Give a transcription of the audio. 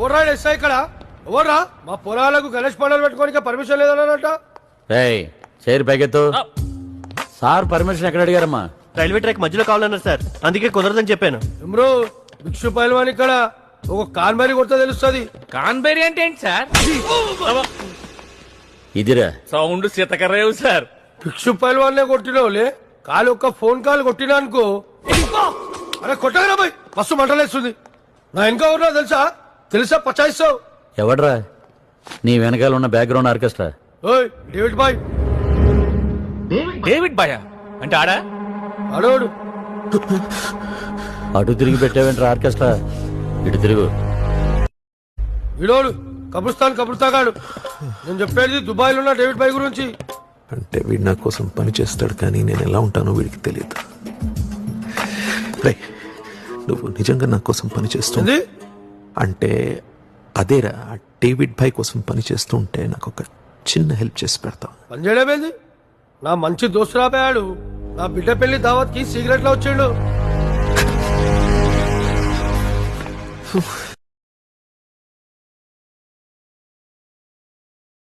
ఓర్రా SI ఇక్కడ ఓర్రా మా పొలాలకు గణేష్ పండుగలు పెట్టుకోనికి పర్మిషన్ లేదన్నారట. చేరి పైకెత్తు. సార్ పర్మిషన్ ఎక్కడ అడిగారమ్మా? రైల్వే ట్రాక్ మధ్యలో కావాలన్నారు సార్, అందుకే కుదరదని చెప్పాను. ఎమ్రో భిక్షు పైల్వాన్ ఇక్కడ ఒక కాన్బేరీ కొడితే తెలుస్తుంది. కాన్బేరీ అంటే ఏంటి సార్? ఇదిరా సౌండ్ సీతకర్రేవు సార్. భిక్షు పైల్వాన్నే కొట్టినవులే, కాలు ఒక్క ఫోన్ కాల్ కొట్టినా అనుకో. అరే కొట్టగరా బాయ్, మస్తు మంటలేస్తుంది. నా ఇంకా ఉన్నా తెలుసా పచాయిస్తావు. ఎవడ్రా నీ వెనకాల ఉన్న బ్యాక్గ్రౌండ్ ఆర్కెస్ట్రా? ఓయ్ డేవిడ్ బాయ్. డేవిడ్ బాయ్ అంటే ఆడా? అడోడు అటు తిరిగి పెట్టావేంట్రా ఆర్కెస్ట్రా? ఇటు తిరుగు. ఇడోడు కబుర్స్తాగాడు. నేను చెప్పేది దుబాయ్ లో ఉన్న డేవిడ్ బాయ్ గురించి. అంటే వీడు నా కోసం పని చేస్తాడు, కానీ నేను ఎలా ఉంటానో వీడికి తెలియదు. నువ్వు నిజంగా నా కోసం పని చేస్తుంది అంటే అదేరా, డేవిడ్ భాయ్ కోసం పని చేస్తూ ఉంటే నాకు ఒక చిన్న హెల్ప్ చేసి పెడతావు. పని చేయడమేంది, నా మంచి దోస్తు రాపోయాడు. నా బిడ్డ పెళ్లి దావత్ కి సిగరెట్ లో వచ్చిండు.